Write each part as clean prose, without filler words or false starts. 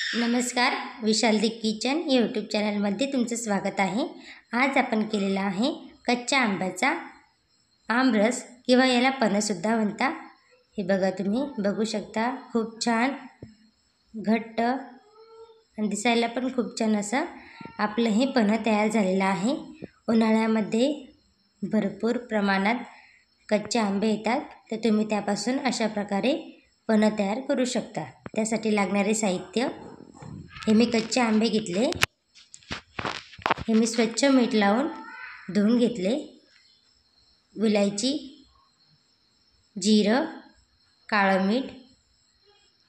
नमस्कार, विशाल दी kitchen YouTube चॅनलमध्ये तुमचं स्वागत आहे। आज आपण केलेला आहे कच्च्या आंब्याचा आमरस किंवा याला पन्हसुद्धा म्हणतात। हे बघा, तुम्ही बघू शकता, खूप छान घट्ट आणि दिसायला पण खूप छान असं आपलं हे पन्ह तयार झालेलं आहे। उन्हाळ्यामध्ये भरपूर प्रमाणात कच्चे आंबे येतात, तर तुम्ही त्यापासून अशा प्रकारे पन्ह तयार करू शकता। त्यासाठी लागणारे साहित्य, हे मी कच्चे आंबे घेतले, हे मी स्वच्छ मीठ लावून धुवून घेतले। विलायची, जिरं, काळं मीठ,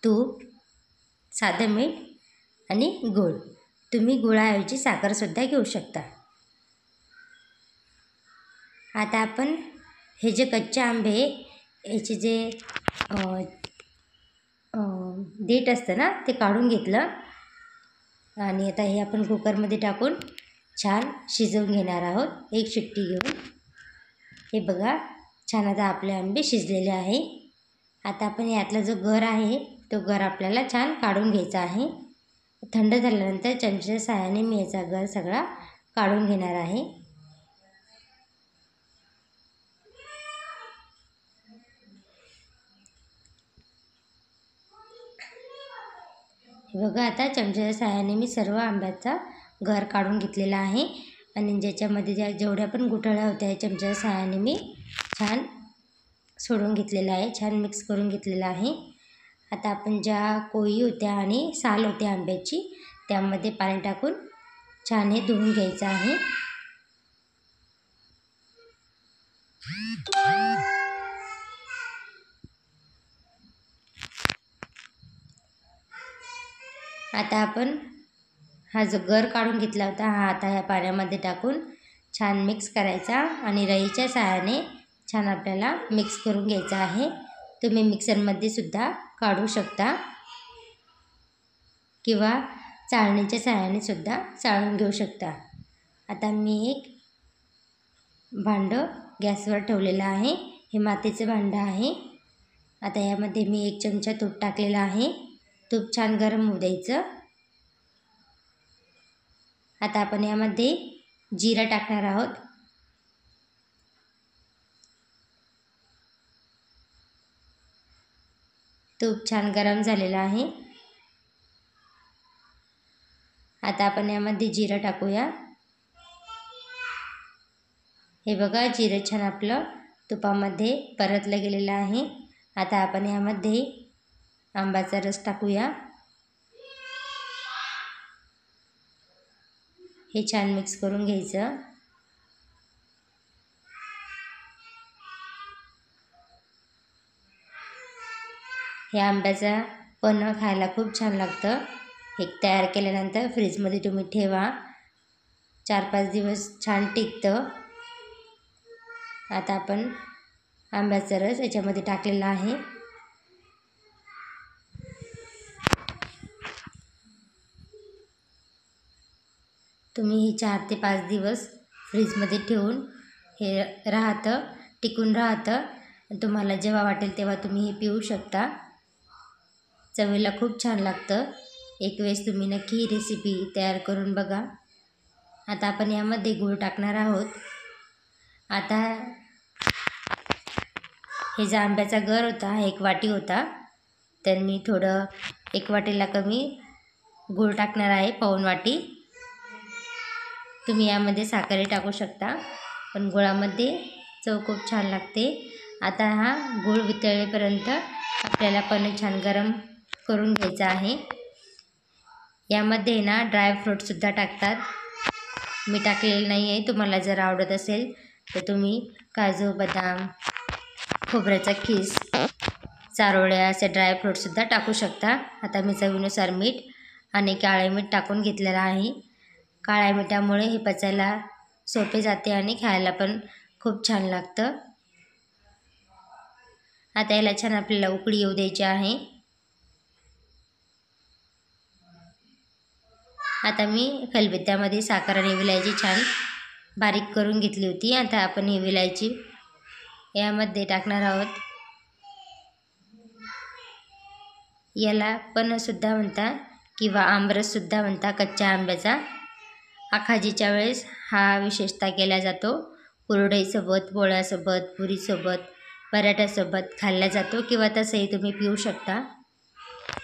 तूप, साधं मीठ आणि गूळ। तुम्ही गुळाऐवजी साखरसुद्धा घेऊ शकता। आता आपण हे जे कच्चे आंबे, याचे जे देठ असतं ना, ते काढून घेतलं आणि आता हे आपण कुकरमध्ये टाकून छान शिजवून घेणार आहोत, एक शिट्टी घेऊन। हे बघा, छान आता आपले आंबे शिजलेले आहे। आता आपण यातला जो गर आहे, तो गर आपल्याला छान काढून घ्यायचा आहे। थंड झाल्यानंतर चमच्याच्या साहाय्याने मी याचा गर सगळा काढून घेणार आहे। बघा, आता चमच्याच्या साहाय्याने मी सर्व आंब्याचा गर काढून घेतलेला आहे आणि ज्याच्यामध्ये जेवढ्या पण गुठळ्या होत्या, चमच्याच्या साहाय्याने मी छान सोडून घेतलेला आहे, छान मिक्स करून घेतलेला आहे। आता आपण ज्या कोळी होत्या आणि साल होते आंब्याची, त्यामध्ये पाणी टाकून छान हे धुवून घ्यायचं आहे। आता आपण हा जो गर काढून घेतला होता, हा आता ह्या पाण्यामध्ये टाकून छान मिक्स करायचा आणि रईच्या सहाय्याने छान आपल्याला मिक्स करून घ्यायचा आहे। तुम्ही मिक्सरमध्ये सुद्धा काढू शकता किंवा चाळणीच्या सहाय्याने सुद्धा चाळून घेऊ शकता। आता मी एक भांडं गॅसवर ठेवलेलं आहे, हे मातीचं भांडं आहे। आता यामध्ये मी 1 चमचा तूप टाकलेलं आहे। तूप छान गरम होऊ द्यायचं। आता आपण यामध्ये जिरा टाकणार आहोत। तूप छान गरम झालेलं आहे। आता आपण यामध्ये जिरं टाकूया। हे बघा, जिरं छान आपलं तुपामध्ये परतलं गेलेलं आहे। आता आपण यामध्ये आंब्याचा रस टाकूया। हे छान मिक्स करून घ्यायचं। हे आंब्याचा पन्ह खायला खूप छान लागतं। हे तयार केल्यानंतर फ्रीजमध्ये तुम्ही ठेवा, 4-5 दिवस छान टिकतं। आता आपण आंब्याचा रस याच्यामध्ये टाकलेला आहे। तुम्ही हे 4 ते 5 दिवस फ्रीजमध्ये ठेवून हे टिकून राहतं। तुम्हाला जेव्हा वाटेल तेव्हा तुम्ही हे पिऊ शकता। चवीला खूप छान लागतं। एक वेळेस तुम्ही नक्की ही रेसिपी तयार करून बघा। आता आपण यामध्ये गूळ टाकणार आहोत। आता हे जो आंब्याचा गर होता, 1 वाटी होता, तर मी थोडं 1 वाटीला कमी गूळ टाकणार आहे, पाऊण वाटी। तुम्ही यामध्ये साखरही टाकू शकता, पण गुळामध्ये चव खूप छान लागते। आता हा गूळ वितळेपर्यंत आपल्याला पन्ह छान गरम करून घ्यायचा आहे। यामध्ये ना ड्रायफ्रूटसुद्धा टाकतात, मी टाकलेलं नाही आहे। तुम्हाला जर आवडत असेल तर तुम्ही काजू, बदाम, खोबऱ्याचा खीस, चारोळ्या असे ड्रायफ्रूटसुद्धा टाकू शकता। आता मी चवीनुसार मीठ आणि काळे मीठ टाकून घेतलेलं आहे। काळ्या मिठामुळे हे पचायला सोपे जाते आणि खायला पण खूप छान लागतं। आता याला छान आपल्याला उकळी येऊ द्यायची आहे। आता मी खलबत्त्यामध्ये साखर आणि विलायची छान बारीक करून घेतली होती। आता आपण ही विलायची यामध्ये टाकणार आहोत। याला पन्हसुद्धा म्हणतात किंवा आमरससुद्धा म्हणता कच्च्या आंब्याचा। आखाजीच्या वेळेस हा विशेषतः केला जातो। कुरडईसोबत, पोळ्यासोबत, पुरीसोबत, पराठ्यासोबत खाल्ला जातो किंवा तसंही तुम्ही पिऊ शकता।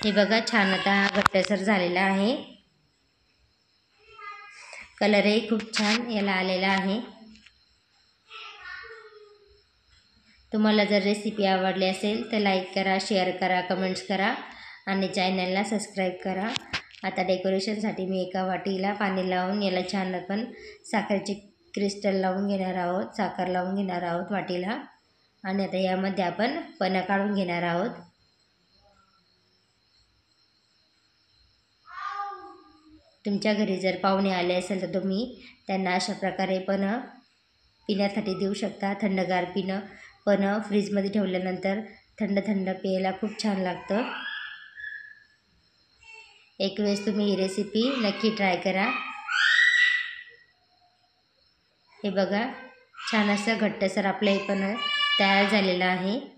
हे बघा छान आता हा घट्टसर झालेला आहे। कलरही खूप छान याला आलेला आहे। तुम्हाला जर रेसिपी आवडली असेल तर लाईक करा, शेअर करा, कमेंट्स करा आणि चॅनलला सबस्क्राईब करा। आता डेकोरेशनसाठी मी एका वाटीला पाणी लावून याला छान आपण साखरेचे क्रिस्टल लावून घेणार आहोत, साखर लावून घेणार आहोत वाटीला। आणि आता यामध्ये आपण पन्ह काढून घेणार आहोत। तुमच्या घरी जर पाहुणे आले असेल तर तुम्ही त्यांना अशा प्रकारे पन्ह पिण्यासाठी देऊ शकता। थंडगार पन्ह फ्रीजमध्ये ठेवल्यानंतर थंड थंड प्यायला खूप छान लागतं। एक वेळेस तुम्ही ही रेसिपी नक्की ट्राय करा। हे बघा छान असं घट्टसर आपलं हे पन्ह तयार झालेलं आहे।